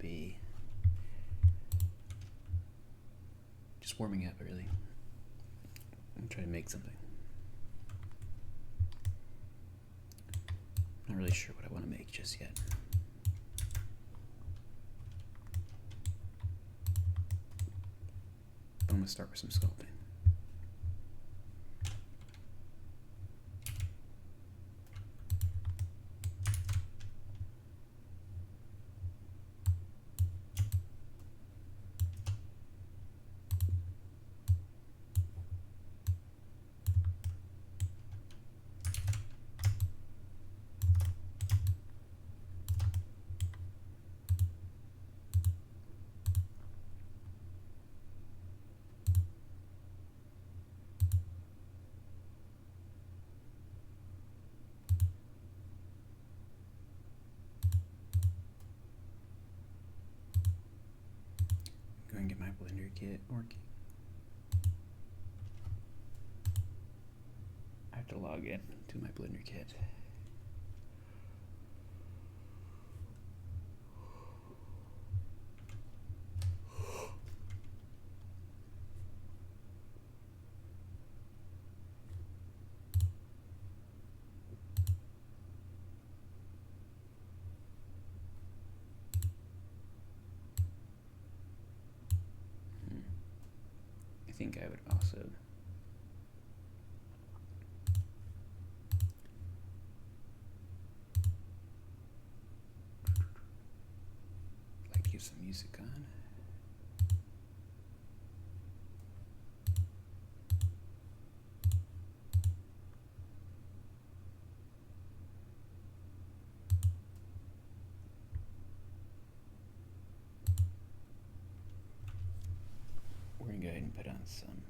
be just warming up, really. I'm trying to make something. Not really sure what I want to make just yet. But I'm going to start with some sculpting. Go and get my Blender kit working. I have to log in to my Blender kit. I think I would also like to get some music on. We're gonna go ahead and put on some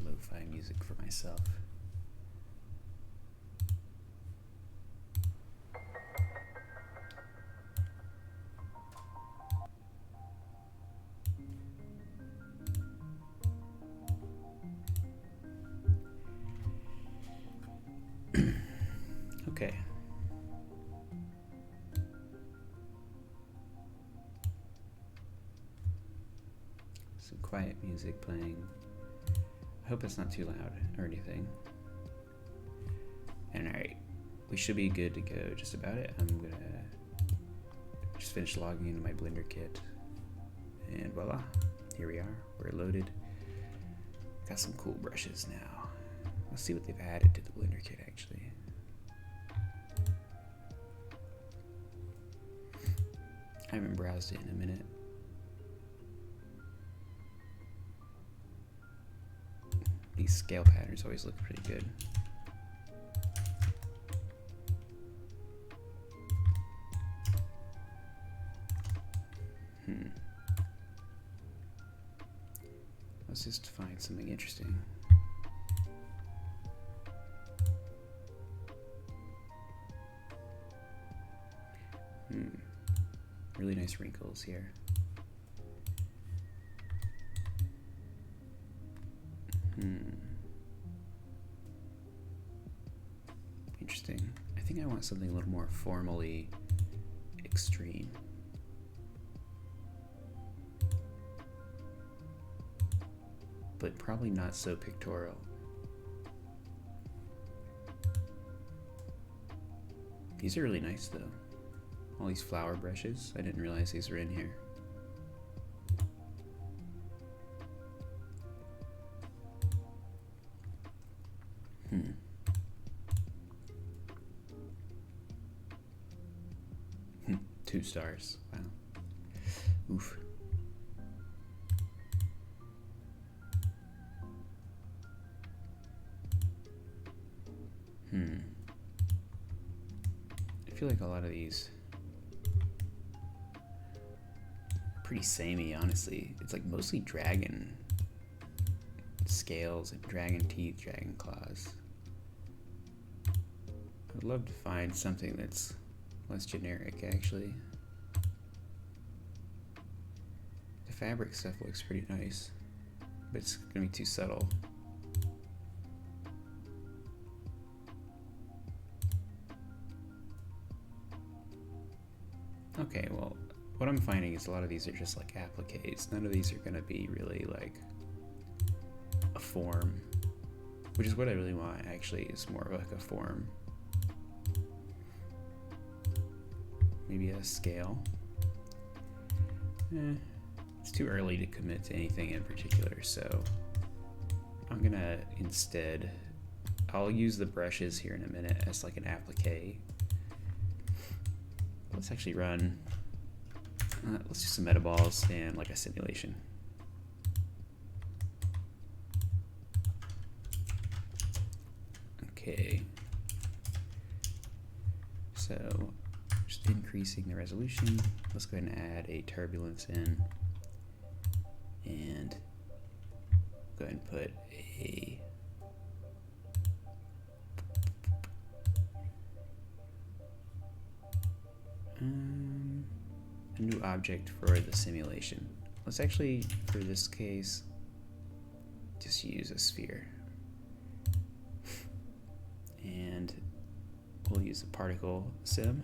lo-fi music for myself. Okay. Some quiet music playing. I hope it's not too loud or anything. And alright, we should be good to go just about it. I'm gonna just finish logging into my Blender kit. And voila, here we are, we're loaded. Got some cool brushes now. Let's see what they've added to the Blender kit actually. I haven't browsed it in a minute. These scale patterns always look pretty good. Let's just find something interesting. Really nice wrinkles here. Interesting. I think I want something a little more formally extreme. But probably not so pictorial. These are really nice though. All these flower brushes. I didn't realize these were in here. Two stars. Wow. Oof. I feel like a lot of these are pretty samey, honestly. It's like mostly dragon scales and dragon teeth, dragon claws. I'd love to find something that's less generic, actually. The fabric stuff looks pretty nice, but it's gonna be too subtle. Okay, well, what I'm finding is a lot of these are just like appliques. None of these are gonna be really like a form, which is what I really want actually, is more of like a form. Maybe a scale. It's too early to commit to anything in particular, so I'm gonna instead, I'll use the brushes here in a minute as like an applique. Let's actually run, let's do some meta balls and like a simulation. Okay, so just increasing the resolution. Let's go ahead and add a turbulence in, and go ahead and put a new object for the simulation. Let's actually, for this case, just use a sphere. And we'll use the particle sim.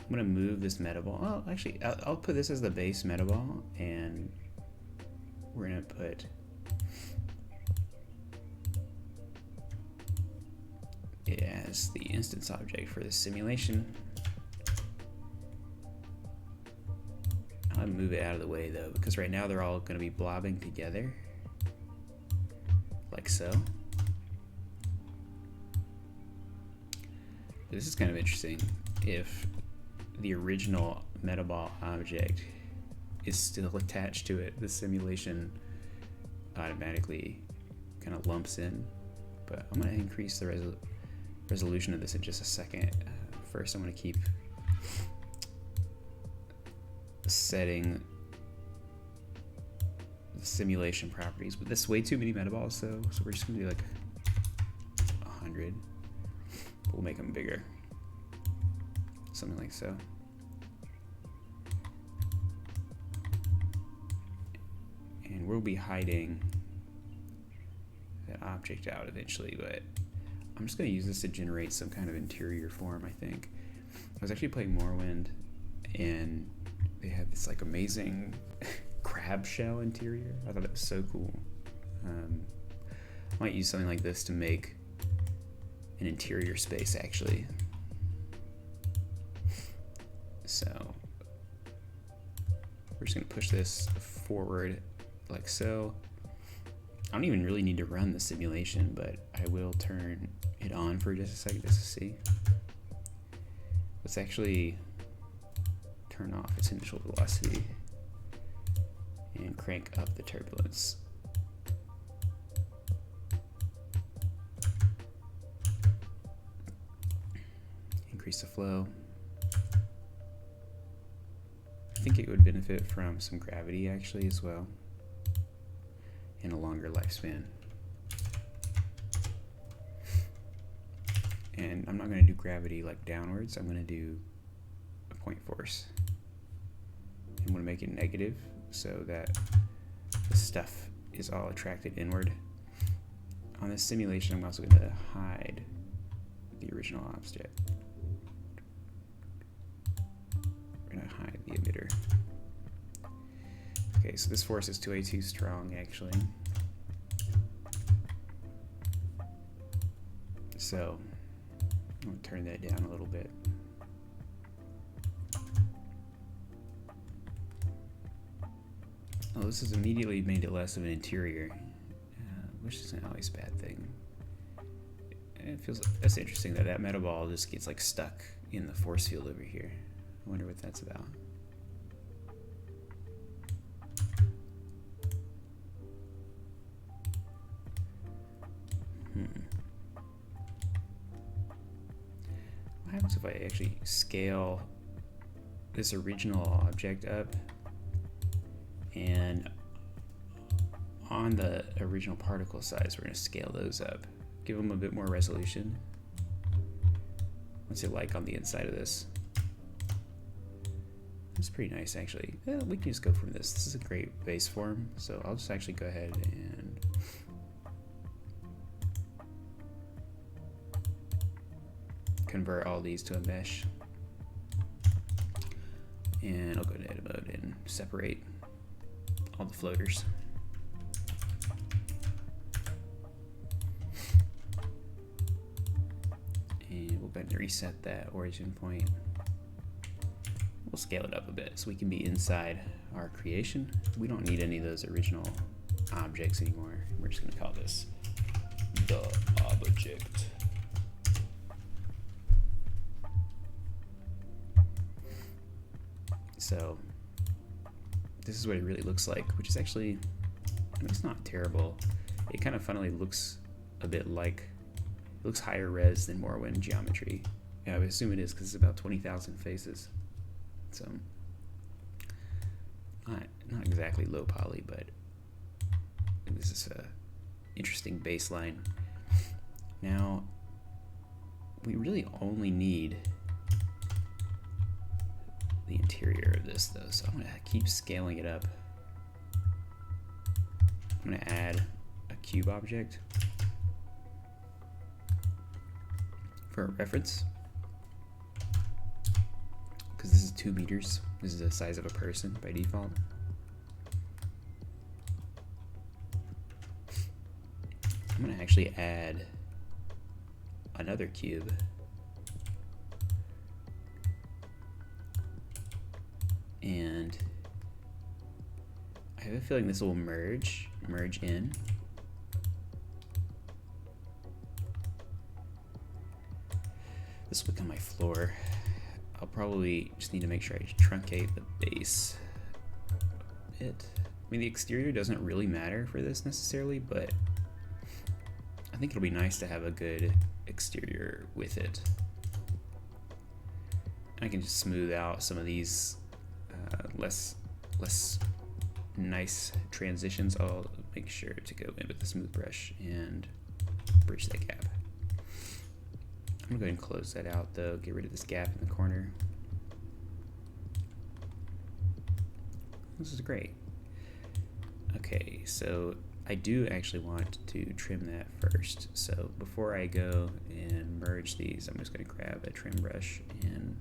I'm gonna move this meta ball. Oh, actually, I'll put this as the base meta ball, and we're gonna put it as the instance object for the simulation. I'll move it out of the way though, because right now they're all gonna be blobbing together, like so. This is kind of interesting. If the original metaball object is still attached to it, the simulation automatically kind of lumps in. But I'm going to increase the resolution of this in just a second. First, I'm going to keep setting the simulation properties. But this is way too many metaballs, though, so we're just going to do like 100. We'll make them bigger, something like so. And we'll be hiding that object out eventually, but I'm just going to use this to generate some kind of interior form, I think. I was actually playing Morrowind, and they had this like amazing crab shell interior. I thought it was so cool. Might use something like this to make an interior space actually. So we're just gonna push this forward like so. I don't even really need to run the simulation, but I will turn it on for just a second just to see. Let's actually turn off its initial velocity and crank up the turbulence. Increase the flow. I think it would benefit from some gravity actually as well, and a longer lifespan. And I'm not going to do gravity like downwards, I'm going to do a point force. I'm going to make it negative so that the stuff is all attracted inward. On this simulation, I'm also going to hide the original object. We're going to hide the emitter. Okay, so this force is way too strong actually. So I'm going to turn that down a little bit. Oh, this has immediately made it less of an interior, which isn't always a bad thing. It feels, that's interesting that that meta ball just gets like stuck in the force field over here. I wonder what that's about. What happens if I actually scale this original object up, and on the original particle size we're going to scale those up, give them a bit more resolution. What's it like on the inside of this? That's pretty nice actually. Yeah, we can just go from this. This is a great base form, so I'll just actually go ahead and convert all these to a mesh. And I'll go to edit mode and separate all the floaters. And we'll go ahead and reset that origin point. We'll scale it up a bit so we can be inside our creation. We don't need any of those original objects anymore. We're just going to call this the object. So this is what it really looks like, which is actually, I mean, it's not terrible. It kind of funnily looks a bit like, it looks higher res than Morrowind geometry. Yeah, I would assume it is because it's about 20,000 faces. So not exactly low poly, but this is a interesting baseline. Now we really only need the interior of this though, so I'm gonna keep scaling it up. I'm gonna add a cube object for a reference, because this is 2 meters. This is the size of a person by default. I'm gonna actually add another cube. And I have a feeling this will merge in. This will become my floor. I'll probably just need to make sure I truncate the base a bit. I mean, the exterior doesn't really matter for this necessarily, but I think it'll be nice to have a good exterior with it. And I can just smooth out some of these less nice transitions. I'll make sure to go in with the smooth brush and bridge that gap. I'm gonna go ahead and close that out though, get rid of this gap in the corner. This is great. Okay, so I do actually want to trim that first. So before I go and merge these, I'm just gonna grab a trim brush and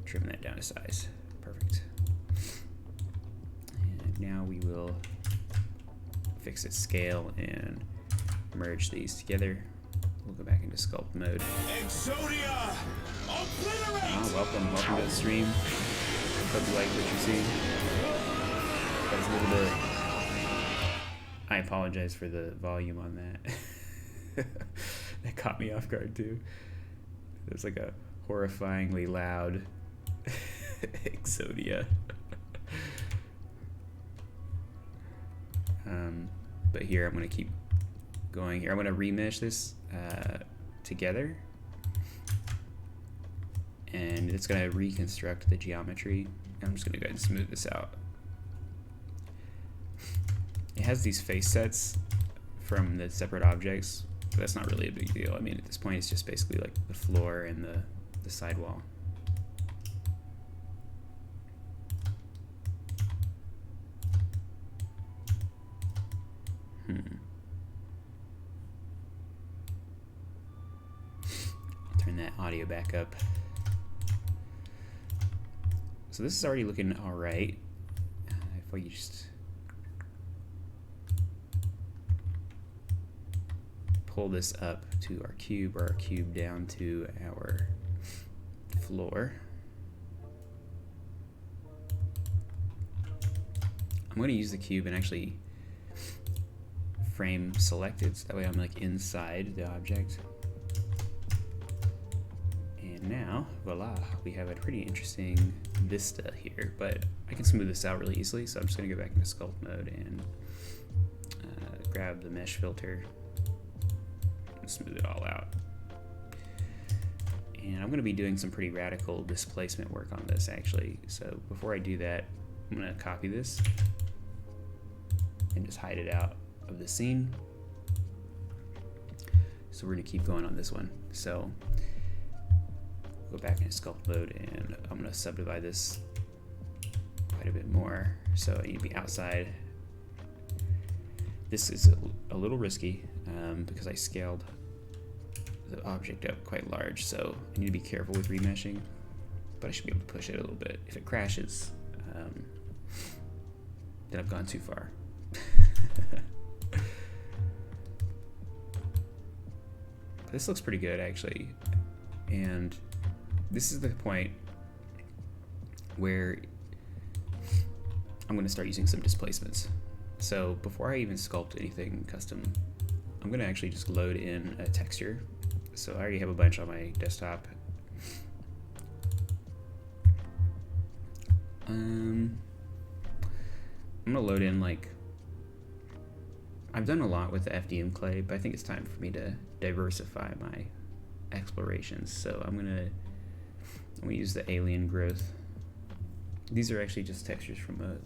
trim that down to size. Perfect. And now we will fix its scale and merge these together. We'll go back into sculpt mode. Exodia! Oh, welcome to the stream. Hope you like what you see. That was a little bit. I apologize for the volume on that. That caught me off guard too. It was like a horrifyingly loud Exodia. But here I'm going to keep going here. I'm going to remesh this together, and it's going to reconstruct the geometry. I'm just going to go ahead and smooth this out. It has these face sets from the separate objects, but that's not really a big deal. I mean, at this point it's just basically like the floor and the sidewall. Turn that audio back up. So this is already looking all right. If we just pull this up to our cube, or our cube down to our floor. I'm going to use the cube and actually frame select it, so that way I'm like inside the object. And now, voila, we have a pretty interesting vista here, but I can smooth this out really easily, so I'm just going to go back into sculpt mode and grab the mesh filter and smooth it all out. And I'm going to be doing some pretty radical displacement work on this actually, so before I do that, I'm going to copy this and just hide it out of the scene. So we're going to keep going on this one. So go back into sculpt mode, and I'm going to subdivide this quite a bit more. So I need to be outside. This is a little risky because I scaled the object up quite large, so I need to be careful with remeshing. but I should be able to push it a little bit. If it crashes, then I've gone too far. This looks pretty good actually, and this is the point where I'm going to start using some displacements. So before I even sculpt anything custom, I'm going to actually just load in a texture. So I already have a bunch on my desktop. I'm going to load in, like, I've done a lot with the FDM clay, but I think it's time for me to diversify my explorations. So I'm going to use the alien growth. These are actually just textures from a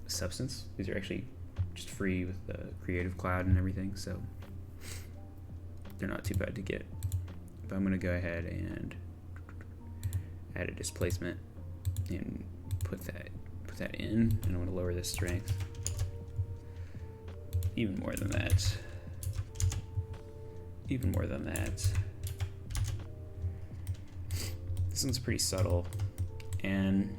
substance. These are actually just free with the Creative Cloud and everything, so they're not too bad to get. But I'm going to go ahead and add a displacement and put that in, and I'm going to lower the strength even more than that. Even more than that. This one's pretty subtle, and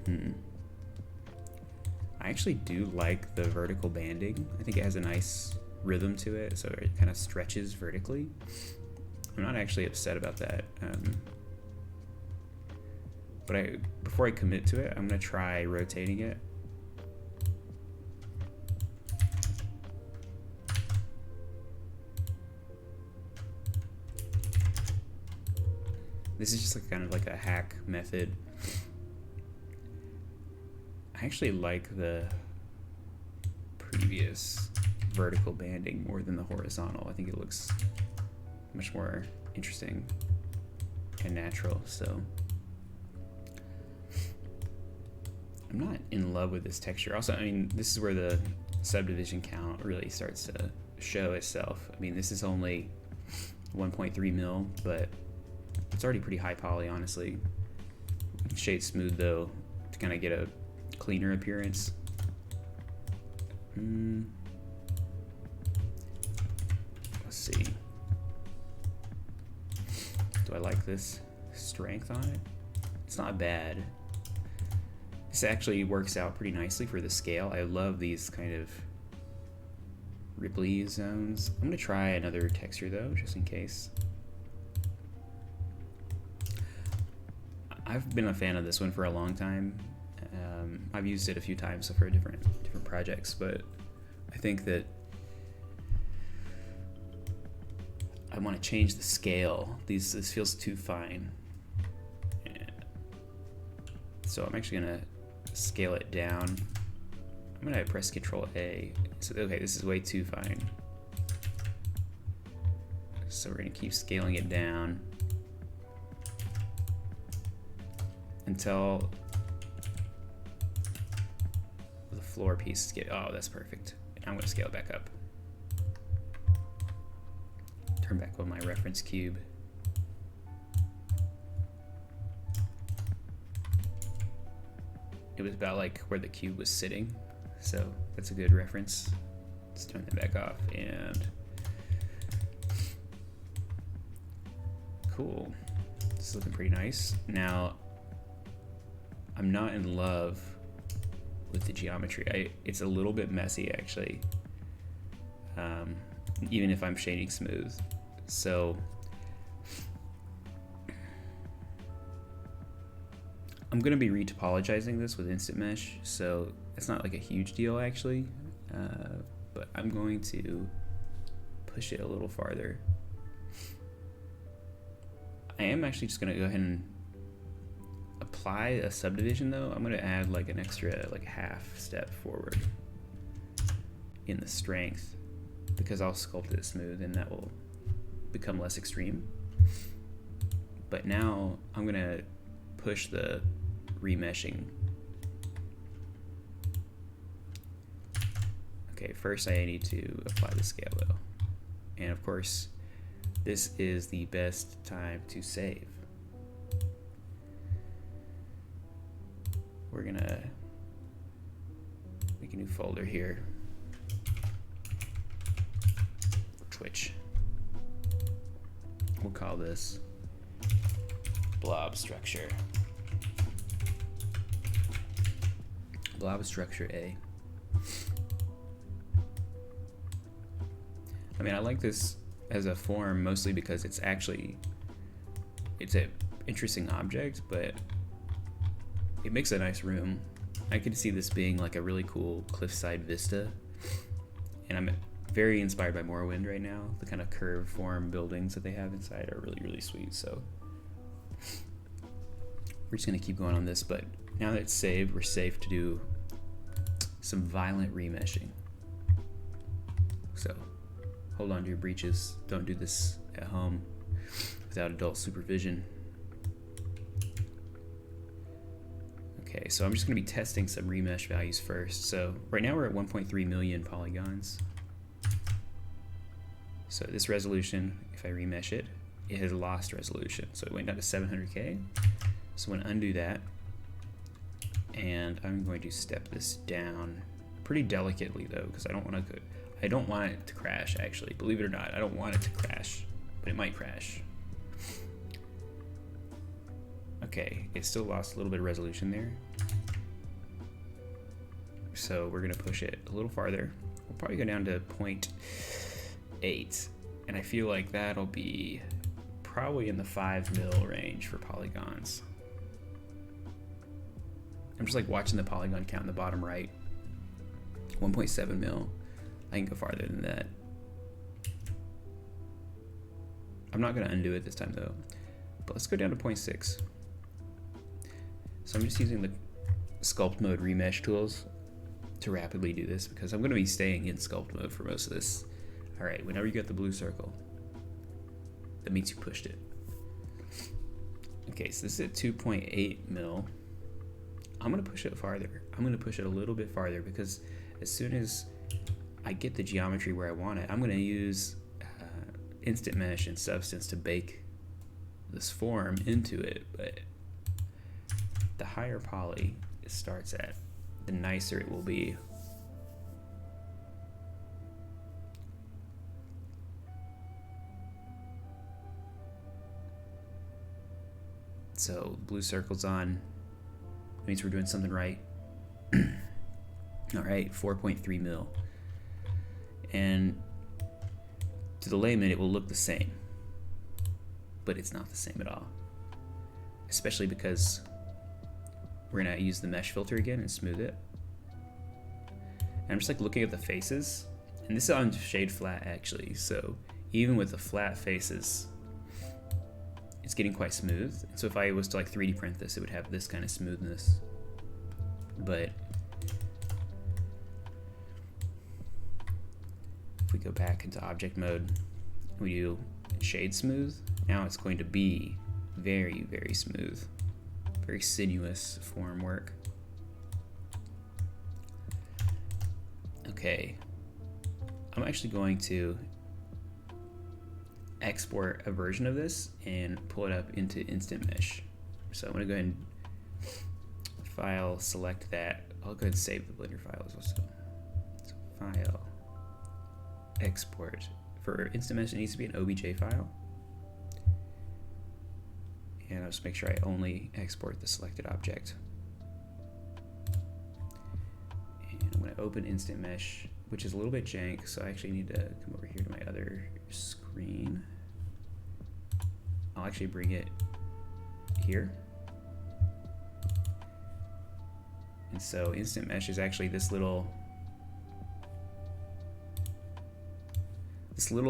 I actually do like the vertical banding. I think it has a nice rhythm to it, so it kind of stretches vertically. I'm not actually upset about that. But before I commit to it, I'm gonna try rotating it. This is just like kind of like a hack method. I actually like the previous vertical banding more than the horizontal. I think it looks much more interesting and natural. So I'm not in love with this texture. Also, I mean, this is where the subdivision count really starts to show itself. I mean, this is only 1.3 mil, but it's already pretty high poly, honestly. Shade smooth though to kind of get a cleaner appearance. Let's see. Do I like this strength on it? It's not bad. This actually works out pretty nicely for the scale. I love these kind of ripply zones. I'm gonna try another texture though, just in case. I've been a fan of this one for a long time. I've used it a few times for different projects, but I think that I want to change the scale. This feels too fine. So I'm actually gonna scale it down. I'm gonna press Control A. So okay, this is way too fine. So we're gonna keep scaling it down until the floor pieces get, oh, that's perfect. I'm gonna scale it back up. Turn back on my reference cube. It was about like where the cube was sitting, so that's a good reference. Let's turn that back off, and cool. This is looking pretty nice. Now, I'm not in love with the geometry. It's a little bit messy actually, even if I'm shading smooth. So I'm gonna be retopologizing this with instant mesh, so it's not like a huge deal actually, but I'm going to push it a little farther. I am actually just gonna go ahead and apply a subdivision though. I'm gonna add like an extra like half step forward in the strength, because I'll sculpt it smooth and that will become less extreme. But now I'm gonna push the remeshing. Okay, first I need to apply the scale though. And of course, this is the best time to save. We're gonna make a new folder here. Twitch. We'll call this blob structure. Blob structure A. I mean, I like this as a form mostly because it's an interesting object, but it makes a nice room. I could see this being like a really cool cliffside vista, and I'm very inspired by Morrowind right now. The kind of curved form buildings that they have inside are really, really sweet. So we're just gonna keep going on this, but now that it's saved, we're safe to do some violent remeshing. So hold on to your breeches. Don't do this at home without adult supervision. Okay, so I'm just gonna be testing some remesh values first. So right now we're at 1.3 million polygons. So this resolution, if I remesh it, it has lost resolution. So it went down to 700K. So I'm gonna undo that. And I'm going to step this down pretty delicately though, because I don't want it to crash actually. Believe it or not, I don't want it to crash, but it might crash. Okay, it still lost a little bit of resolution there. So we're gonna push it a little farther. We'll probably go down to 0.8. And I feel like that'll be probably in the 5 mil range for polygons. I'm just like watching the polygon count in the bottom right. 1.7 mil. I can go farther than that. I'm not gonna undo it this time though. But let's go down to 0.6. So I'm just using the sculpt mode remesh tools to rapidly do this because I'm gonna be staying in sculpt mode for most of this. All right, whenever you get the blue circle, that means you pushed it. Okay, so this is at 2.8 mil. I'm gonna push it farther. I'm gonna push it a little bit farther because as soon as I get the geometry where I want it, I'm gonna use instant mesh and substance to bake this form into it. But the higher poly it starts at, the nicer it will be. So blue circle's on. That means we're doing something right. All right, 4.3 mil. And to the layman, it will look the same, but it's not the same at all. Especially because we're gonna use the mesh filter again and smooth it. And I'm just like looking at the faces, and this is on shade flat actually. So even with the flat faces, it's getting quite smooth. So if I was to like 3D print this, it would have this kind of smoothness. But if we go back into object mode, we do shade smooth. Now it's going to be very, very smooth, very sinuous form work. Okay, I'm actually going to export a version of this and pull it up into instant mesh. So I'm gonna go ahead and file, select that. I'll go ahead and save the Blender file as well. So file, export. For instant mesh, it needs to be an OBJ file. And I'll just make sure I only export the selected object. And I'm gonna open instant mesh, which is a little bit jank, so I actually need to come over here to my other screen. I'll actually bring it here. And so instant mesh is actually this little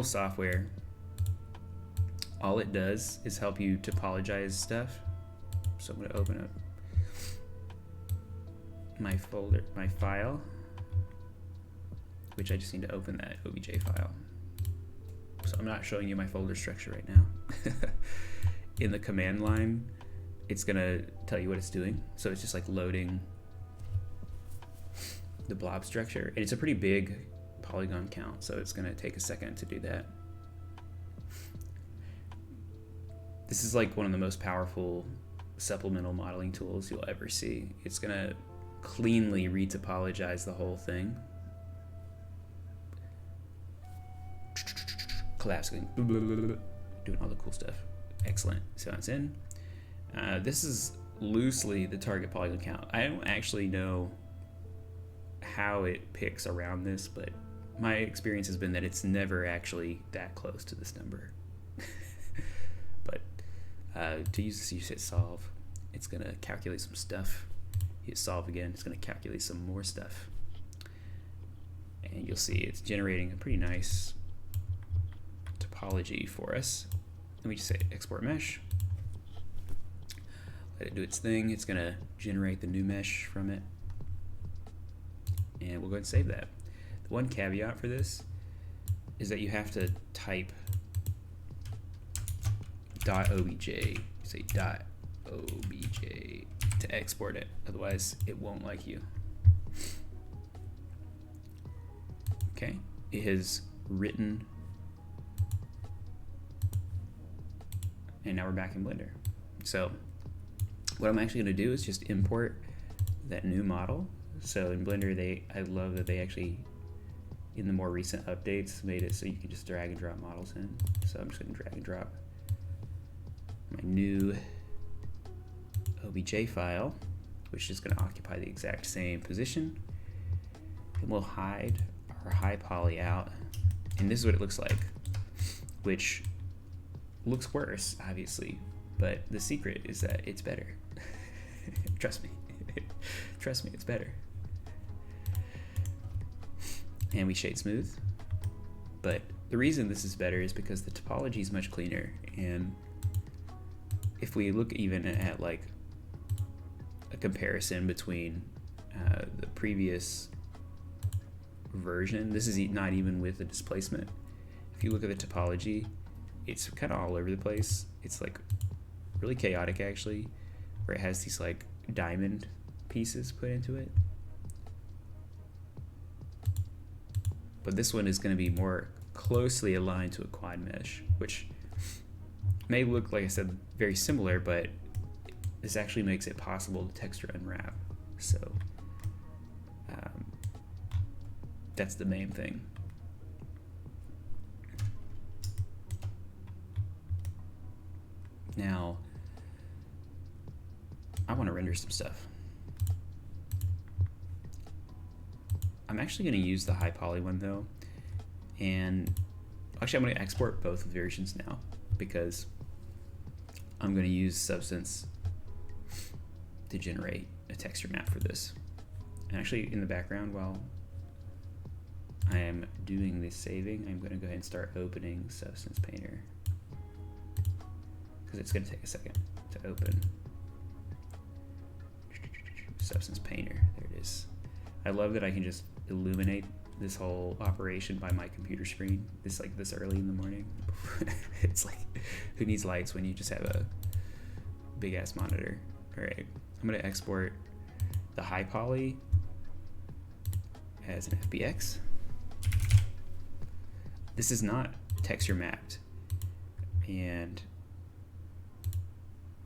software. All it does is help you topologize stuff. So I'm gonna open up my folder, my file, which I just need to open that OBJ file. So I'm not showing you my folder structure right now. In the command line, it's gonna tell you what it's doing. So it's just like loading the blob structure. And it's a pretty big polygon count, so it's gonna take a second to do that. This is like one of the most powerful supplemental modeling tools you'll ever see. It's gonna cleanly retopologize the whole thing. Collapsing, doing all the cool stuff. Excellent. So it's in. This is loosely the target polygon count. I don't actually know how it picks around this, but my experience has been that it's never actually that close to this number. But to use this, you hit solve. It's gonna calculate some stuff. You hit solve again, it's gonna calculate some more stuff. And you'll see it's generating a pretty nice topology for us. Let me just say export mesh. Let it do its thing. It's gonna generate the new mesh from it. And we'll go ahead and save that. The one caveat for this is that you have to type .obj, say .obj to export it, otherwise it won't like you. Okay, it has written, and now we're back in Blender. So what I'm actually going to do is just import that new model. So in Blender, I love that they actually, in the more recent updates, made it so you can just drag and drop models in. So I'm just going to drag and drop my new OBJ file, which is going to occupy the exact same position. And we'll hide our high poly out. And this is what it looks like, which looks worse, obviously. But the secret is that it's better. Trust me. Trust me, it's better. And we shade smooth. But the reason this is better is because the topology is much cleaner. And if we look even at like a comparison between the previous version, this is not even with the displacement. If you look at the topology, it's kind of all over the place. It's like really chaotic actually, where it has these like diamond pieces put into it. But this one is going to be more closely aligned to a quad mesh, which may look, like I said, very similar, but this actually makes it possible to texture unwrap. So that's the main thing. Now, I want to render some stuff. I'm actually going to use the high poly one though, and actually I'm going to export both versions now because I'm going to use Substance to generate a texture map for this. And actually in the background, while I am doing this saving, I'm going to go ahead and start opening Substance Painter because it's going to take a second to open Substance Painter. There it is. I love that I can just illuminate this whole operation by my computer screen this early in the morning. It's like, who needs lights when you just have a big ass monitor? All right, I'm gonna export the high poly as an FBX. This is not texture mapped, and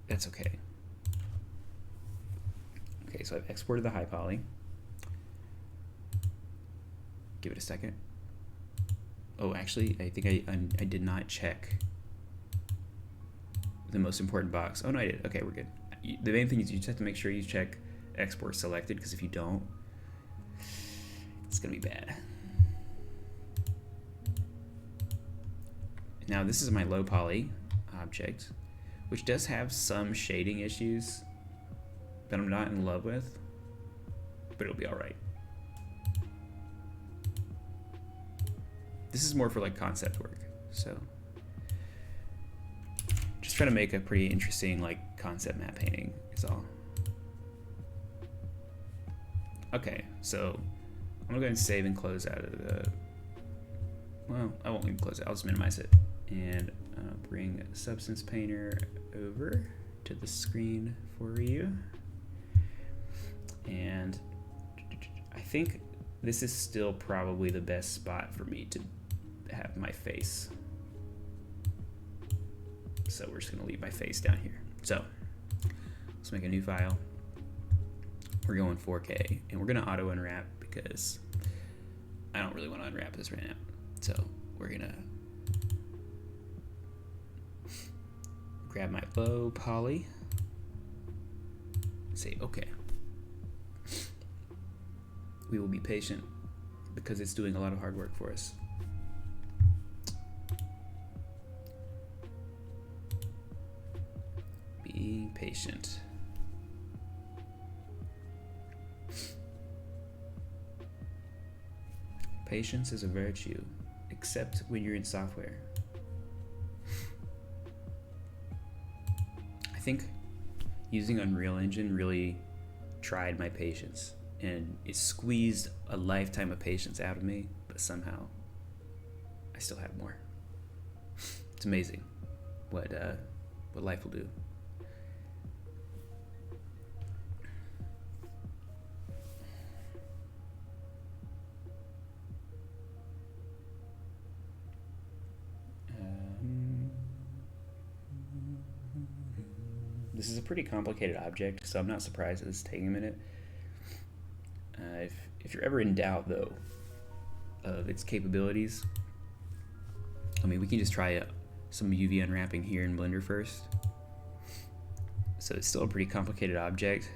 that's okay. Okay, so I've exported the high poly. Give it a second. Oh, actually, I think I did not check the most important box. Oh no, I did. Okay, we're good. The main thing is you just have to make sure you check export selected, because if you don't, it's gonna be bad. Now this is my low poly object, which does have some shading issues that I'm not in love with, but it'll be all right. This is more for like concept work, so just trying to make a pretty interesting like concept map painting is all. Okay, so I'm gonna go ahead and save and close out of the, well, I won't even close it, I'll just minimize it and bring Substance Painter over to the screen for you. And I think this is still probably the best spot for me to have my face. So we're just gonna leave my face down here. So let's make a new file. We're going 4K, and we're gonna auto unwrap because I don't really want to unwrap this right now. So we're gonna grab my low poly say, okay, we will be patient because it's doing a lot of hard work for us. Being patient. Patience is a virtue, except when you're in software. I think using Unreal Engine really tried my patience, and it squeezed a lifetime of patience out of me, but somehow I still have more. It's amazing what life will do. This is a pretty complicated object, so I'm not surprised that it's taking a minute. If you're ever in doubt, though, of its capabilities, I mean, we can just try some UV unwrapping here in Blender first. So it's still a pretty complicated object.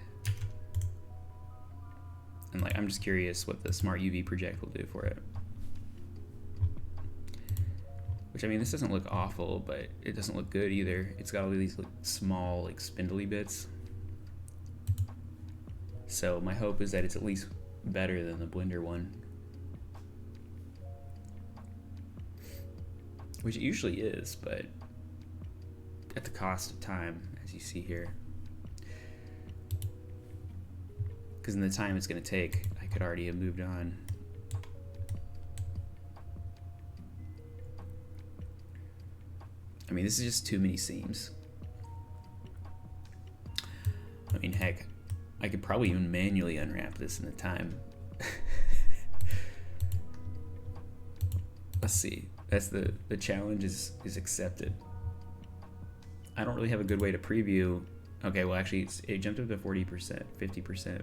And like, I'm just curious what the Smart UV project will do for it. Which, I mean, this doesn't look awful, but it doesn't look good either. It's got all these like, small, like, spindly bits. So my hope is that it's at least better than the Blender one. Which it usually is, but at the cost of time, as you see here. Because in the time it's going to take, I could already have moved on. I mean, this is just too many seams. I mean, heck, I could probably even manually unwrap this in the time. Let's see. That's the challenge is accepted. I don't really have a good way to preview. Okay, well, actually, it jumped up to 40%, 50%.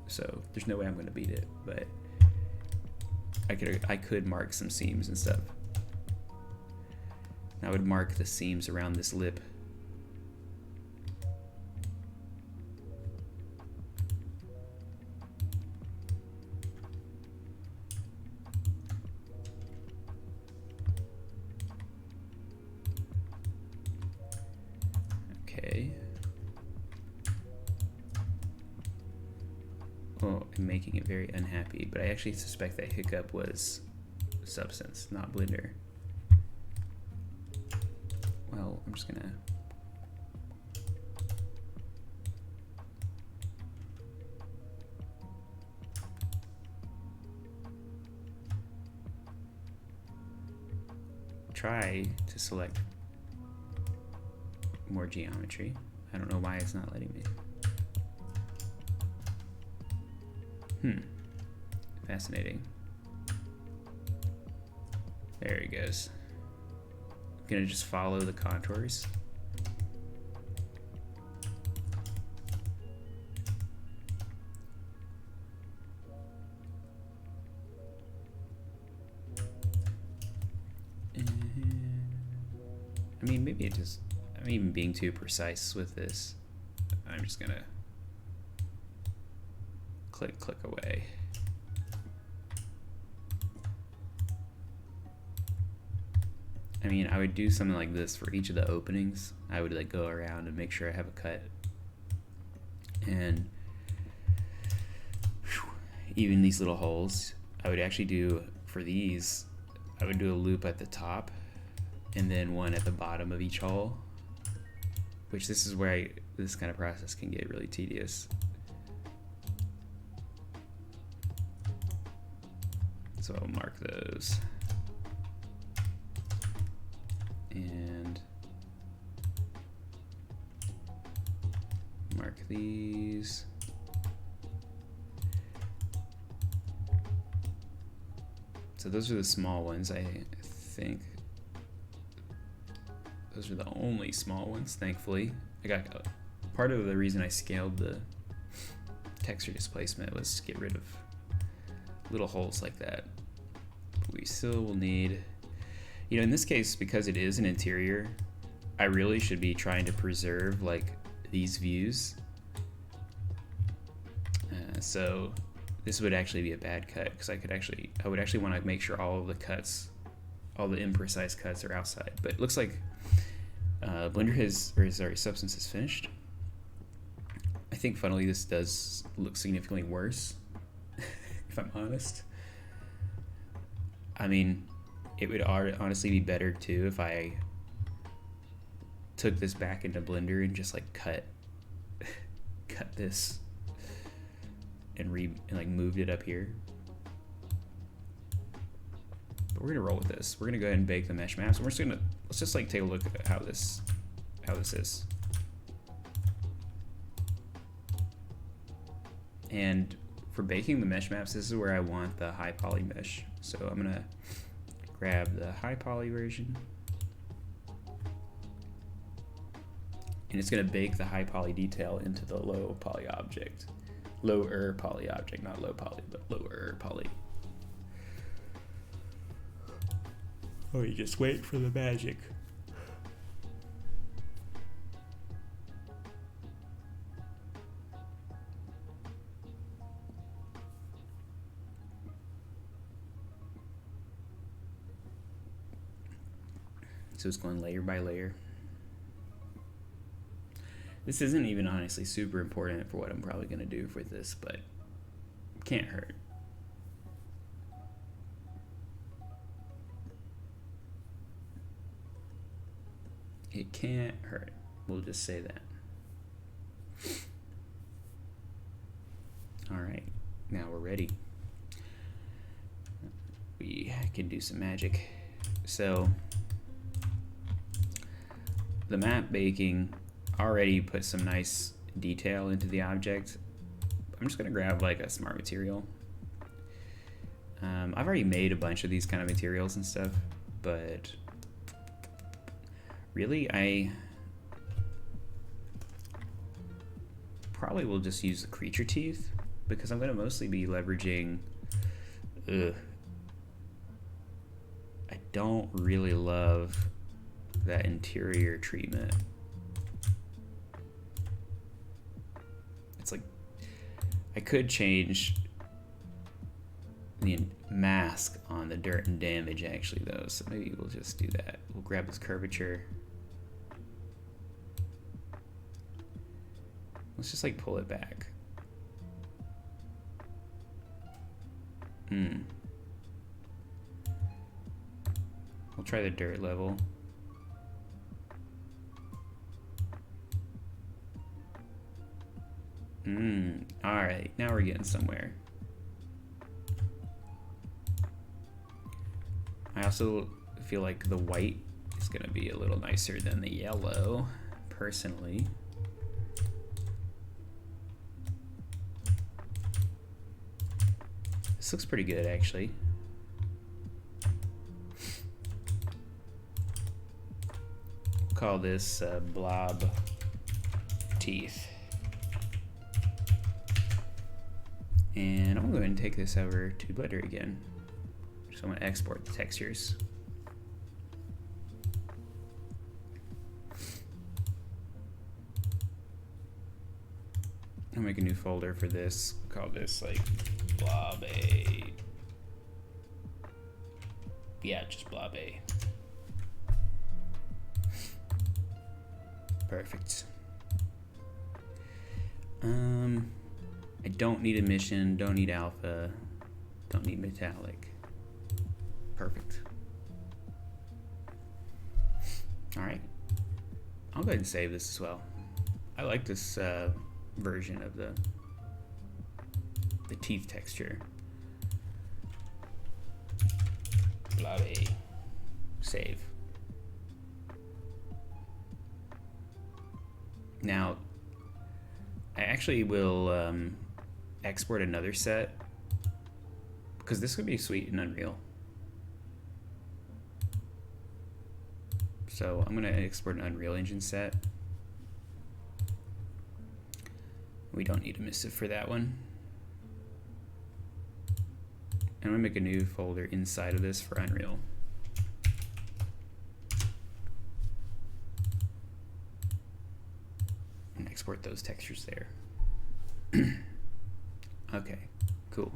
So there's no way I'm going to beat it, but I could mark some seams and stuff. I would mark the seams around this lip. Okay. Oh, I'm making it very unhappy, but I actually suspect that hiccup was Substance, not Blender. Well, I'm just gonna try to select more geometry. I don't know why it's not letting me. Fascinating. There he goes. I'm gonna just follow the contours. I mean, maybe it just, I'm even being too precise with this. I'm just gonna click away. I mean, I would do something like this for each of the openings. I would like go around and make sure I have a cut. And even these little holes, I would actually do, for these, I would do a loop at the top and then one at the bottom of each hole, which this is where this kind of process can get really tedious. So I'll mark those. And mark these. So those are the small ones, I think. Those are the only small ones, thankfully. I got part of the reason I scaled the texture displacement was to get rid of little holes like that. But we still will need, you know, in this case, because it is an interior, I really should be trying to preserve like these views So this would actually be a bad cut because I would actually want to make sure all of the cuts, all the imprecise cuts are outside. But it looks like Blender Substance is finished. I think funnily this does look significantly worse, if I'm honest. I mean, it would honestly be better too if I took this back into Blender and just like cut this and like moved it up here. But we're gonna roll with this. We're gonna go ahead and bake the mesh maps. And let's just like take a look at how this is. And for baking the mesh maps, this is where I want the high poly mesh. So I'm gonna grab the high poly version, and it's gonna bake the high poly detail into the low poly object. Lower poly object, not low poly, but lower poly. Oh, you just wait for the magic. So it's going layer by layer. This isn't even honestly super important for what I'm probably gonna do for this, but can't hurt. It can't hurt. We'll just say that. All right, now we're ready. We can do some magic. So the map baking already put some nice detail into the object. I'm just gonna grab like a smart material. I've already made a bunch of these kind of materials and stuff, but really I probably will just use the creature teeth because I'm gonna mostly be leveraging, I don't really love that interior treatment. It's like, I could change the mask on the dirt and damage actually though, so maybe we'll just do that. We'll grab this curvature. Let's just like pull it back. We'll try the dirt level. Alright, now we're getting somewhere. I also feel like the white is gonna be a little nicer than the yellow, personally. This looks pretty good, actually. We'll call this blob teeth. And I'm going to go ahead and take this over to Blender again. So I'm going to export the textures. I'll make a new folder for this. Call this like blob A. Yeah, just blob A. Perfect. I don't need emission, don't need alpha, don't need metallic. Perfect. All right, I'll go ahead and save this as well. I like this version of the teeth texture. Blob A. Save. Now, I actually will export another set because this would be sweet in Unreal. So I'm going to export an Unreal Engine set. We don't need emissive for that one. And I'm going to make a new folder inside of this for Unreal. And export those textures there. Okay, cool.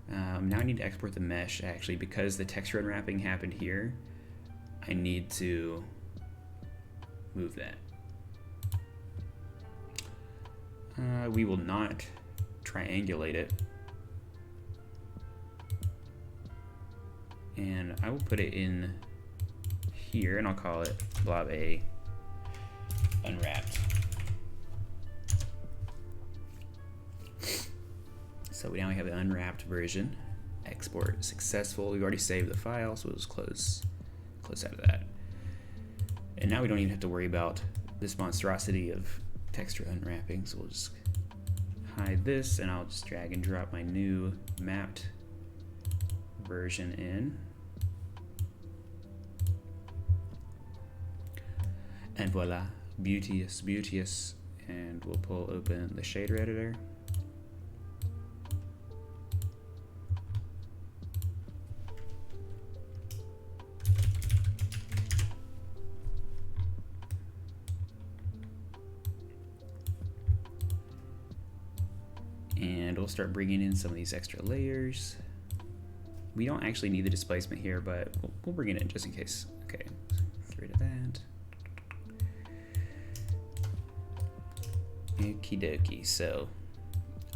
Now I need to export the mesh, actually, because the texture unwrapping happened here. I need to move that. We will not triangulate it. And I will put it in here, and I'll call it blob A unwrapped. So now we have the unwrapped version. Export successful. We've already saved the file, so we'll just close out of that. And now we don't even have to worry about this monstrosity of texture unwrapping. So we'll just hide this, and I'll just drag and drop my new mapped version in. And voila, beauteous, beauteous. And we'll pull open the shader editor. And we'll start bringing in some of these extra layers. We don't actually need the displacement here, but we'll bring it in just in case. Okay, get rid of that. Okie dokie. So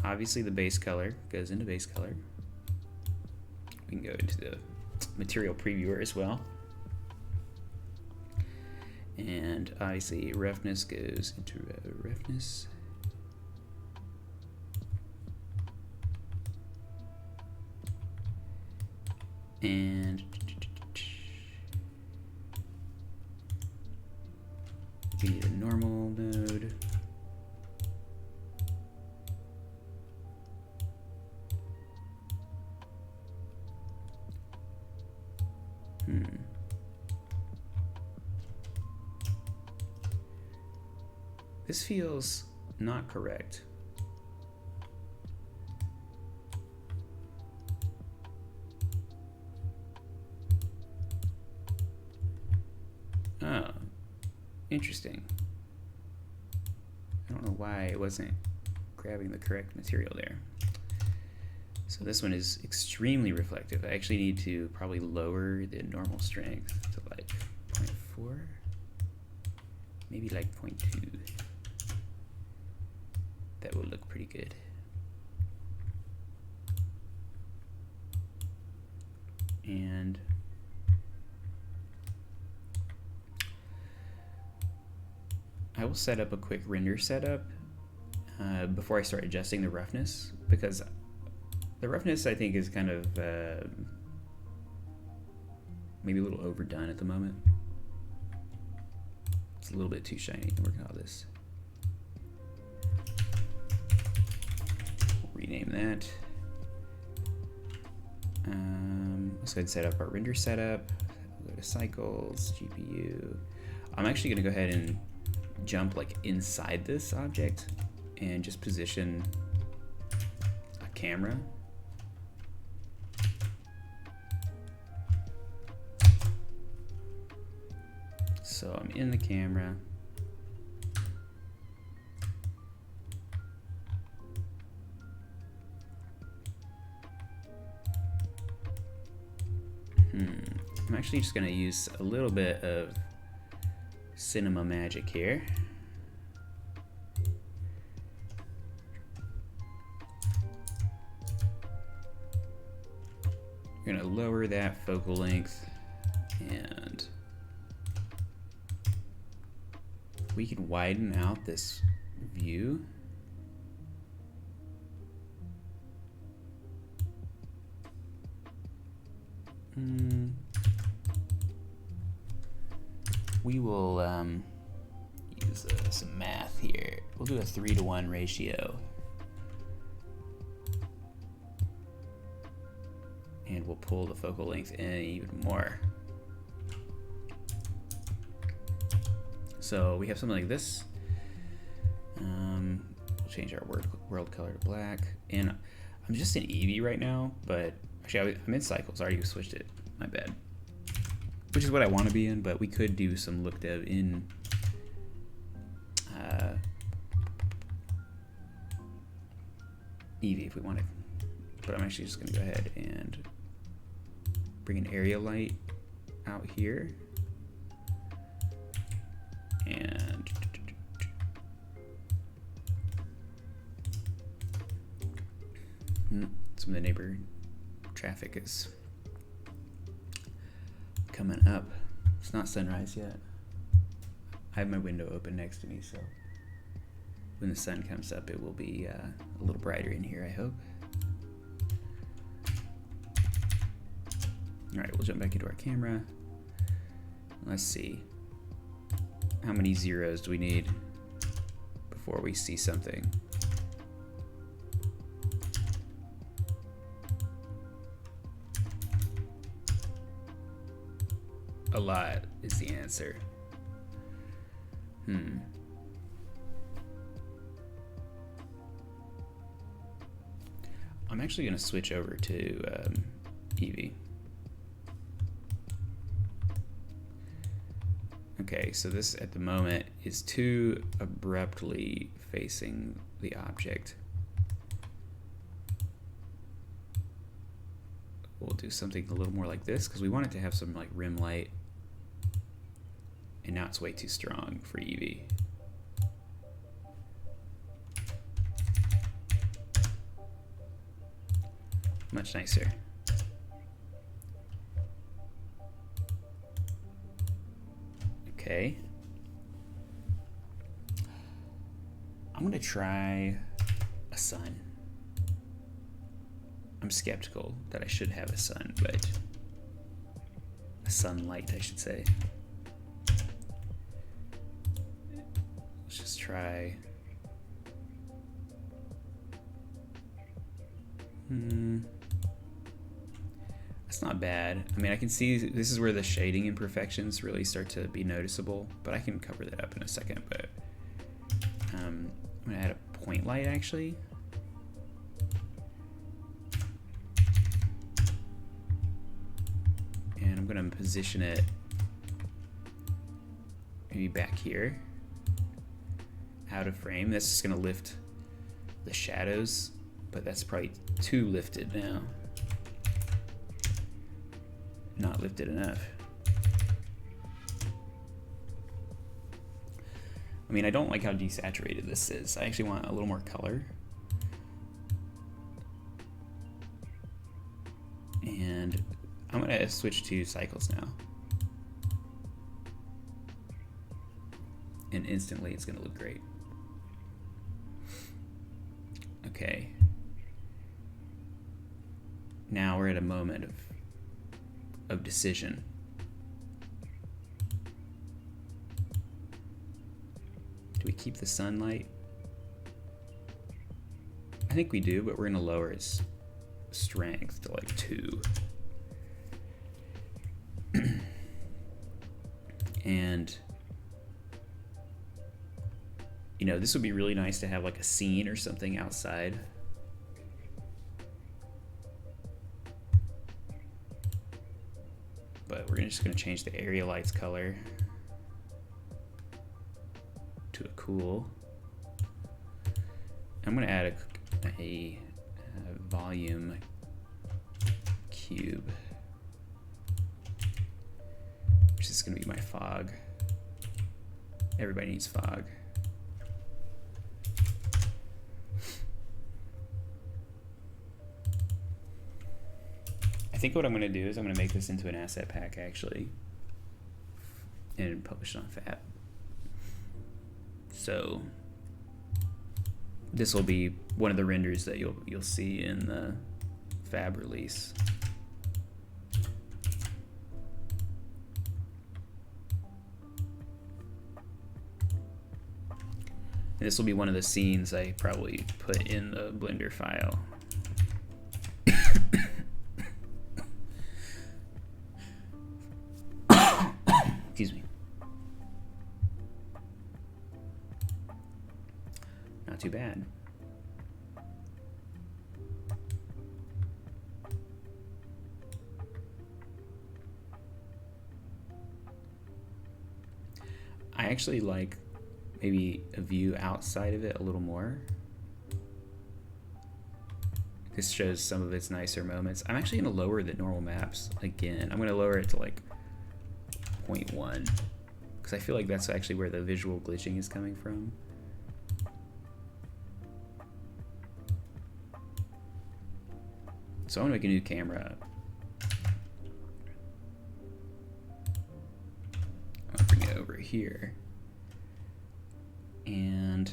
obviously the base color goes into base color. We can go into the material previewer as well. And obviously roughness goes into roughness. And we need a normal node. This feels not correct. Oh, interesting. I don't know why it wasn't grabbing the correct material there. So this one is extremely reflective. I actually need to probably lower the normal strength to like 0.4, maybe like 0.2. That will look pretty good. And I will set up a quick render setup before I start adjusting the roughness, because the roughness I think is kind of maybe a little overdone at the moment. It's a little bit too shiny to work on all this. We'll rename that. Let's go ahead and set up our render setup. We'll go to cycles, GPU. I'm actually gonna go ahead and jump like inside this object and just position a camera. So I'm in the camera. I'm actually just gonna use a little bit of cinema magic here. We're gonna lower that focal length, and we can widen out this view. We will use some math here. We'll do a 3-to-1 ratio. And we'll pull the focal length in even more. So we have something like this. We'll change our world color to black. And I'm just in Eevee right now, but actually I'm in cycles. I already switched it. My bad. Which is what I want to be in, but we could do some look dev in Eevee if we wanted. But I'm actually just going to go ahead and bring an area light out here. And some of the neighbor traffic is coming up. It's not sunrise yet. I have my window open next to me, so when the sun comes up, it will be a little brighter in here, I hope. All right, we'll jump back into our camera. Let's see. How many zeros do we need before we see something? A lot is the answer. I'm actually going to switch over to Eevee. Okay, so this at the moment is too abruptly facing the object. We'll do something a little more like this because we want it to have some like rim light. And now it's way too strong for Eevee. Much nicer. Okay. I'm gonna try a sun. I'm skeptical that I should have a sun, but a sunlight, I should say. Let's just try. That's not bad. I mean, I can see this is where the shading imperfections really start to be noticeable, but I can cover that up in a second. But I'm gonna add a point light actually. And I'm gonna position it maybe back here, out of frame. That's just gonna lift the shadows, but that's probably too lifted now. Not lifted enough. I mean, I don't like how desaturated this is. I actually want a little more color. And I'm gonna switch to cycles now. And instantly it's gonna look great. Okay. Now we're at a moment of decision. Do we keep the sunlight? I think we do, but we're gonna lower its strength to like 2. And you know, this would be really nice to have like a scene or something outside. But we're just gonna change the area lights color to a cool. I'm gonna add a volume cube, which is gonna be my fog. Everybody needs fog. I think what I'm going to do is I'm going to make this into an asset pack actually and publish it on Fab. So this will be one of the renders that you'll see in the Fab release. And this will be one of the scenes I probably put in the Blender file. Excuse me. Not too bad. I actually like maybe a view outside of it a little more. This shows some of its nicer moments. I'm actually gonna lower the normal maps again. I'm gonna lower it to like 0.1 because I feel like that's actually where the visual glitching is coming from. So I want to make a new camera. I'll bring it over here. And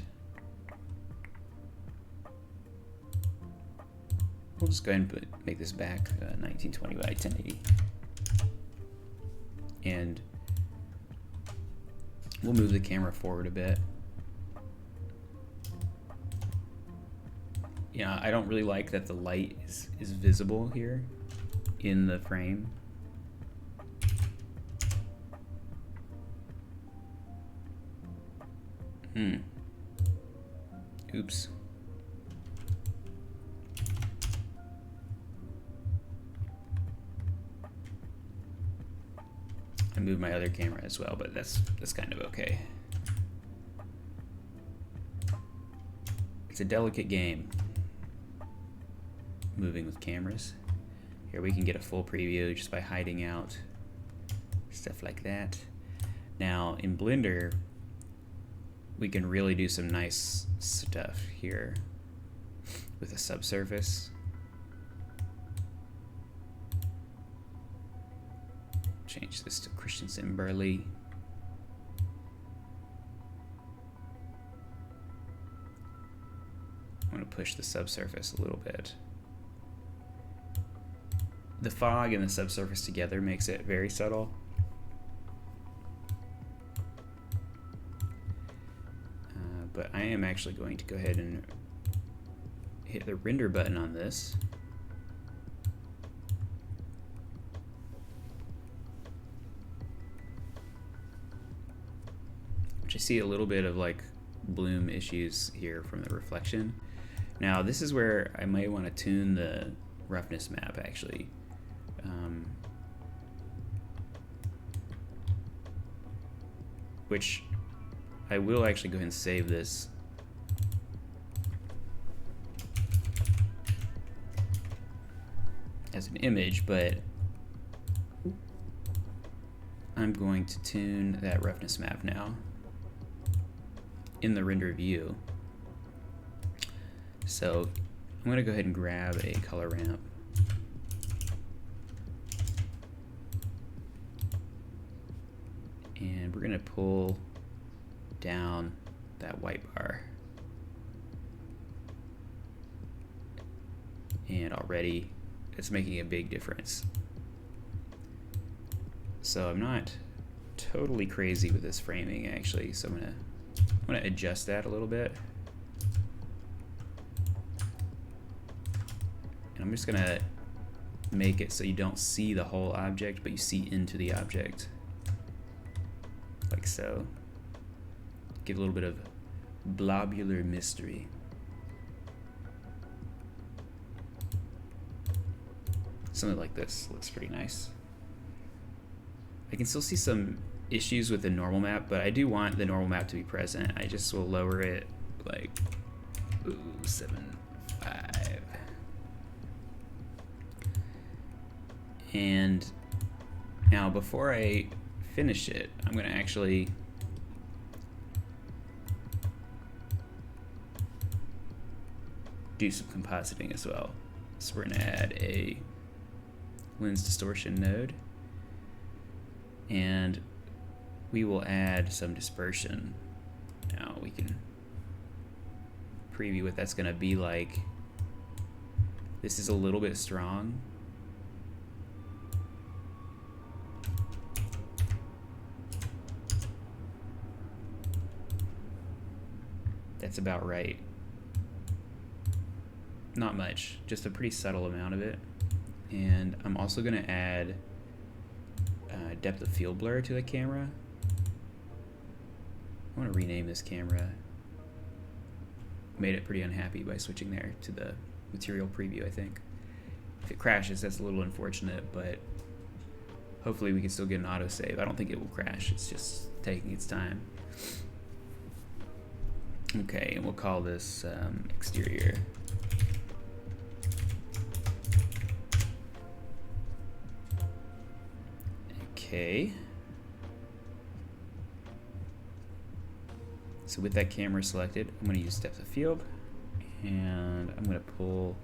we'll just go ahead and make this back 1920 by 1080. And we'll move the camera forward a bit. Yeah, I don't really like that the light is visible here in the frame. Oops. I moved my other camera as well, but that's kind of okay. It's a delicate game, moving with cameras. Here we can get a full preview just by hiding out, stuff like that. Now in Blender, we can really do some nice stuff here with a subsurface. Change this to Christensen Burley. I'm going to push the subsurface a little bit. The fog and the subsurface together makes it very subtle. But I am actually going to go ahead and hit the render button on this. Which I see a little bit of like bloom issues here from the reflection. Now this is where I might want to tune the roughness map actually. Which I will actually go ahead and save this. As an image, but I'm going to tune that roughness map now in the render view. So I'm going to go ahead and grab a color ramp. And we're going to pull down that white bar. And already it's making a big difference. So I'm not totally crazy with this framing actually, so I'm gonna adjust that a little bit. And I'm just gonna make it so you don't see the whole object, but you see into the object. Like so. Give a little bit of blobular mystery. Something like this looks pretty nice. I can still see some issues with the normal map, but I do want the normal map to be present. I just will lower it like 7.5. And now before I finish it, I'm gonna actually do some compositing as well. So we're gonna add a lens distortion node, and we will add some dispersion. Now we can preview what that's gonna be like. This is a little bit strong. That's about right. Not much, just a pretty subtle amount of it. And I'm also going to add depth of field blur to the camera. I want to rename this camera. Made it pretty unhappy by switching there to the material preview, I think. If it crashes, that's a little unfortunate, but hopefully we can still get an autosave. I don't think it will crash, it's just taking its time. Okay, and we'll call this exterior. Okay. So with that camera selected, I'm going to use depth of field, and I'm going to pull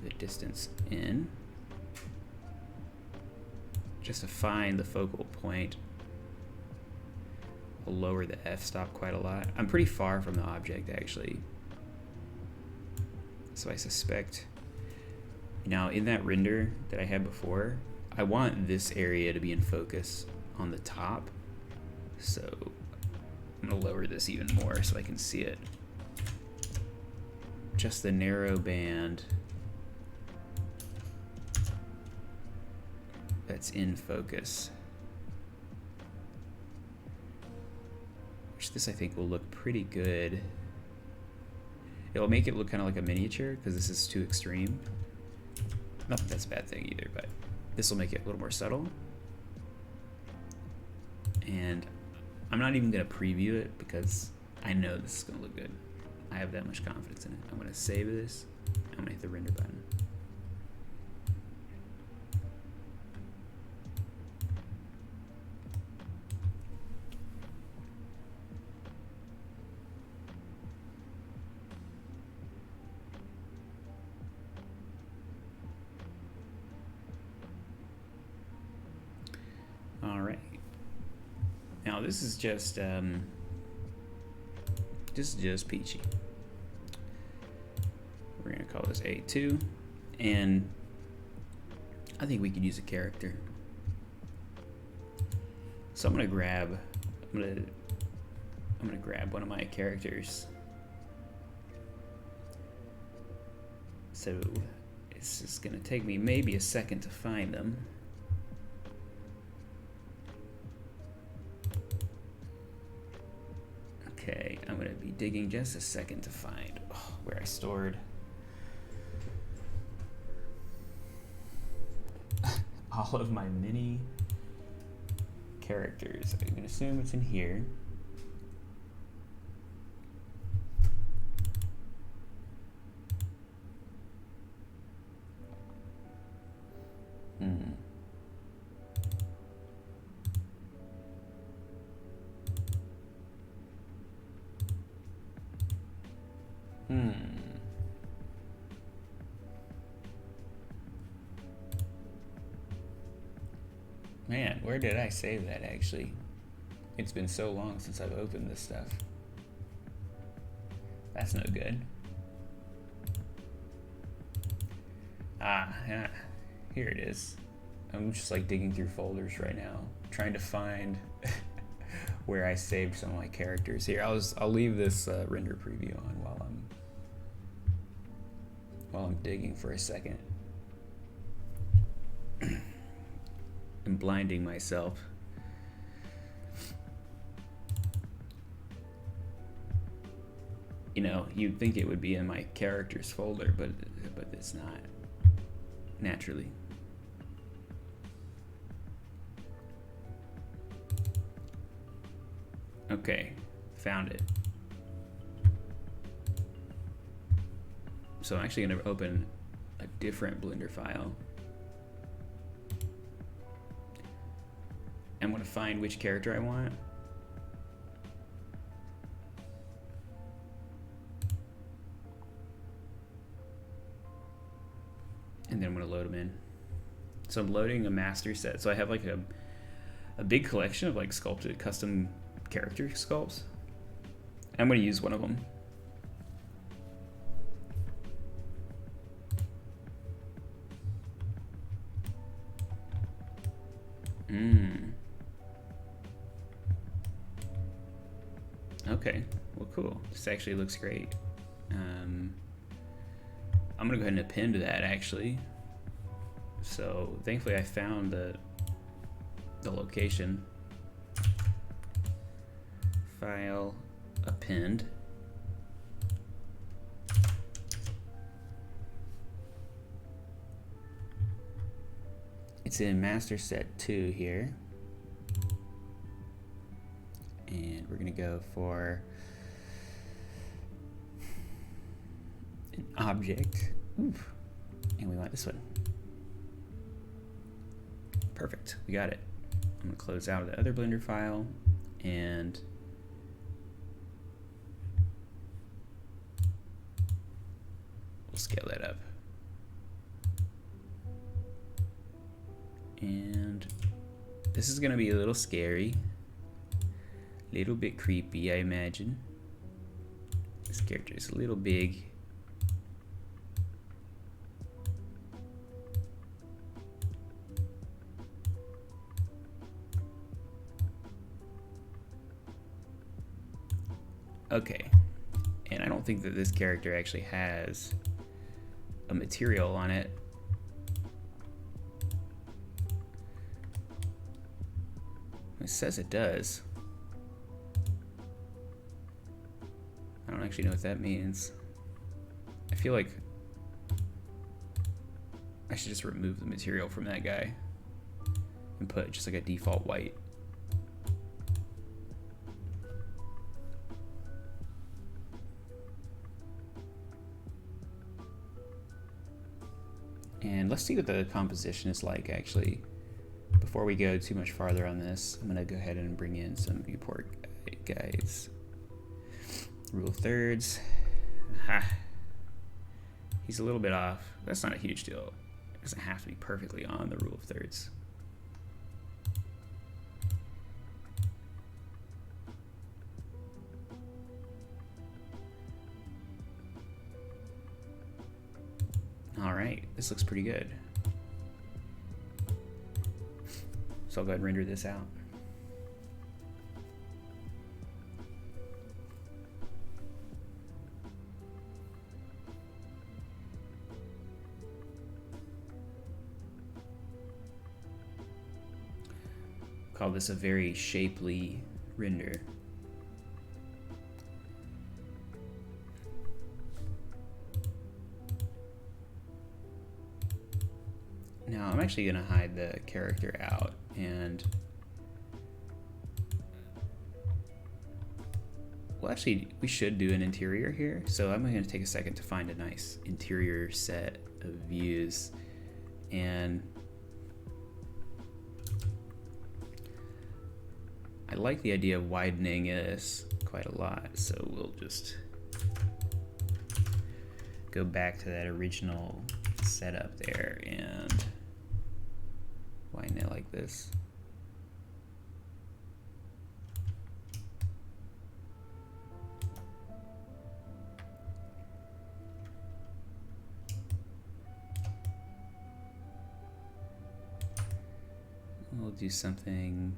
the distance in just to find the focal point. I'll lower the f-stop quite a lot. I'm pretty far from the object actually, so I suspect. Now in that render that I had before, I want this area to be in focus on the top, so I'm gonna lower this even more so I can see it. Just the narrow band that's in focus. Which this I think will look pretty good. It'll make it look kind of like a miniature because this is too extreme. Not that that's a bad thing either, but this will make it a little more subtle. And I'm not even gonna preview it because I know this is gonna look good. I have that much confidence in it. I'm gonna save this. I'm gonna hit the render button. All right. Now this is just peachy. We're gonna call this A2, and I think we could use a character. So I'm gonna grab one of my characters. So it's just gonna take me maybe a second to find them. Okay, I'm gonna be digging just a second to find where I stored all of my mini characters. I'm gonna assume it's in here. Man, where did I save that actually? It's been so long since I've opened this stuff. That's no good. Yeah, here it is. I'm just like digging through folders right now, trying to find where I saved some of my characters. Here, I'll leave this render preview on while I'm digging for a second. I'm blinding myself. You know, you'd think it would be in my characters folder, but it's not, naturally. Okay, found it. So I'm actually going to open a different Blender file. I'm going to find which character I want. And then I'm going to load them in. So I'm loading a master set. So I have like a big collection of like sculpted custom character sculpts. I'm going to use one of them. Okay, well cool. This actually looks great. I'm gonna go ahead and append that actually. So thankfully I found the location. File, append. It's in master set 2 here. And we're gonna go for an object. Oof. And we want this one. Perfect, we got it. I'm gonna close out the other Blender file and we'll scale that up. And this is gonna be a little scary, a little bit creepy, I imagine. This character is a little big. Okay, and I don't think that this character actually has a material on it. It says it does. I don't actually know what that means. I feel like I should just remove the material from that guy and put just like a default white. And let's see what the composition is like actually. Before we go too much farther on this, I'm gonna go ahead and bring in some viewport guides. Rule of thirds. Aha. He's a little bit off. That's not a huge deal. It doesn't have to be perfectly on the rule of thirds. All right, this looks pretty good. So I'll go ahead and render this out. Call this a very shapely render. Now I'm actually gonna hide the character out and well, actually we should do an interior here. So I'm gonna take a second to find a nice interior set of views, and I like the idea of widening this quite a lot. So we'll just go back to that original setup there and widen it like this. We'll do something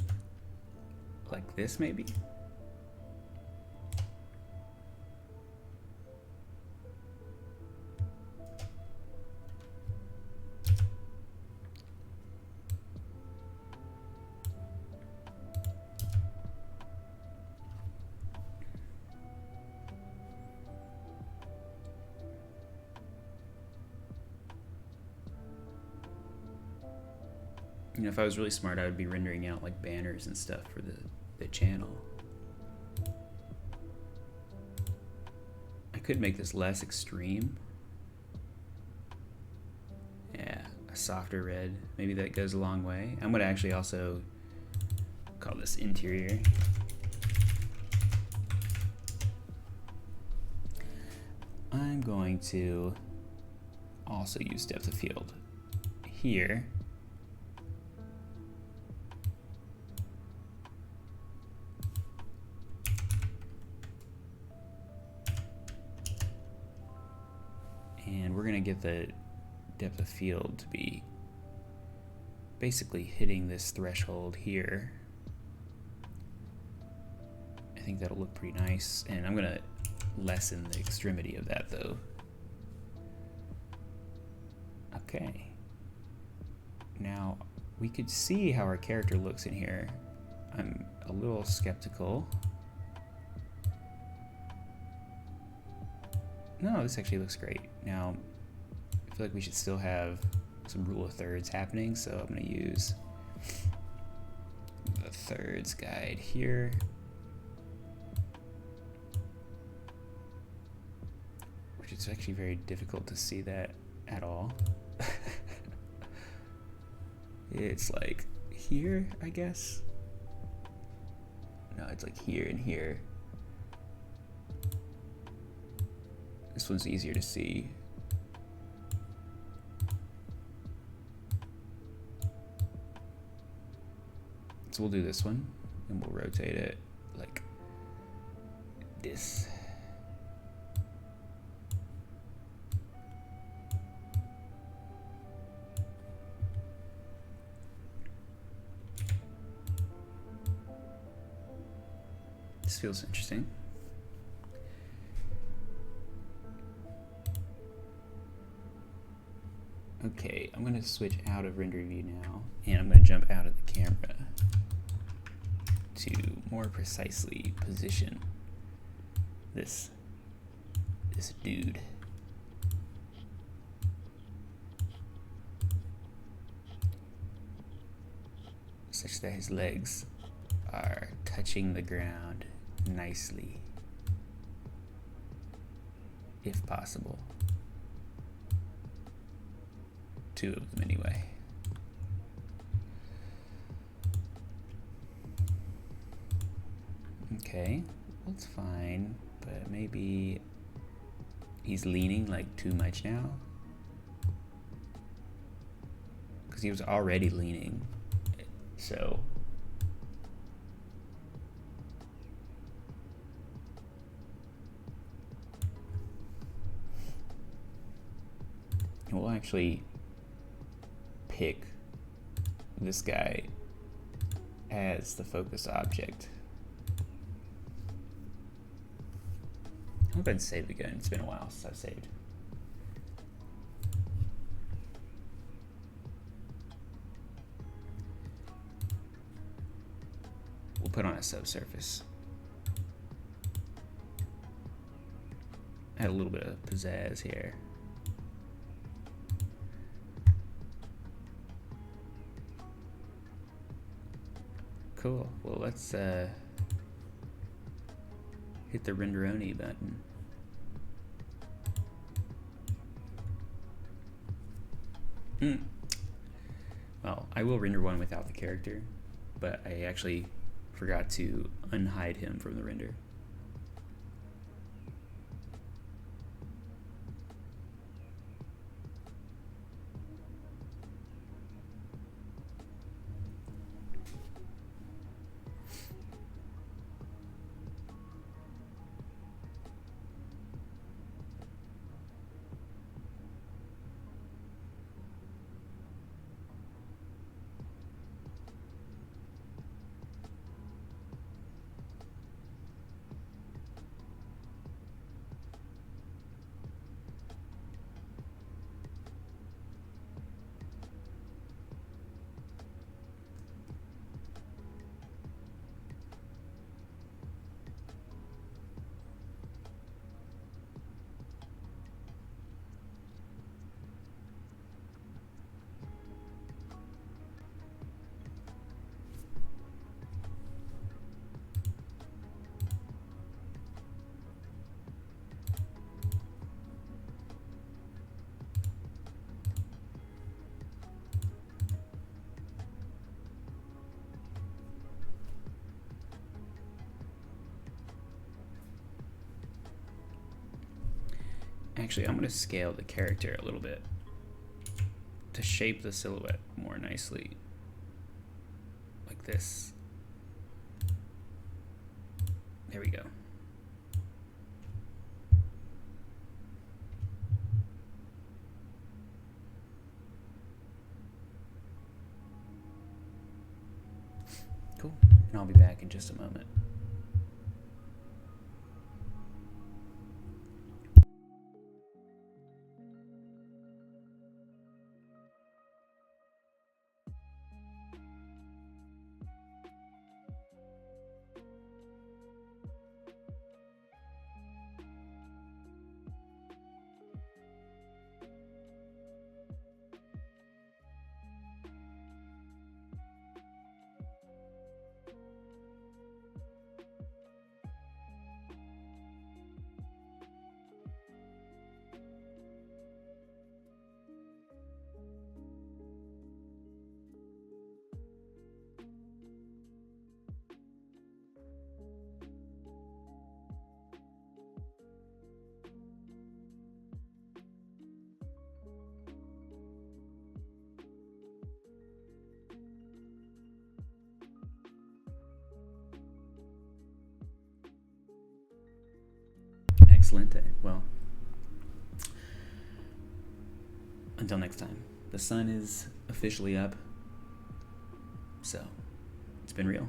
like this maybe. You know, if I was really smart, I would be rendering out like banners and stuff for the channel. I could make this less extreme. Yeah, a softer red. Maybe that goes a long way. I'm gonna actually also call this interior. I'm going to also use depth of field here. And we're gonna get the depth of field to be basically hitting this threshold here. I think that'll look pretty nice, and I'm gonna lessen the extremity of that though. Okay. Now we could see how our character looks in here. I'm a little skeptical. No, this actually looks great. Now, I feel like we should still have some rule of thirds happening, so I'm gonna use the thirds guide here. Which is actually very difficult to see that at all. It's like here, I guess. No, it's like here and here. This one's easier to see. So we'll do this one and we'll rotate it like this. This feels interesting. Okay, I'm gonna switch out of render view now, and I'm gonna jump out of the camera to more precisely position this dude. Such that his legs are touching the ground nicely, if possible. Two of them anyway. Okay, that's fine, but maybe he's leaning like too much now, because he was already leaning, so we'll actually pick this guy as the focus object. I'll go ahead and save again. It's been a while since I've saved. We'll put on a subsurface. Add a little bit of pizzazz here. Cool. Well, let's hit the renderoni button. Well, I will render one without the character, but I actually forgot to unhide him from the render. Actually, I'm going to scale the character a little bit to shape the silhouette more nicely, like this. There we go. Cool. And I'll be back in just a moment. Excelente. Well, until next time. The sun is officially up. So, it's been real.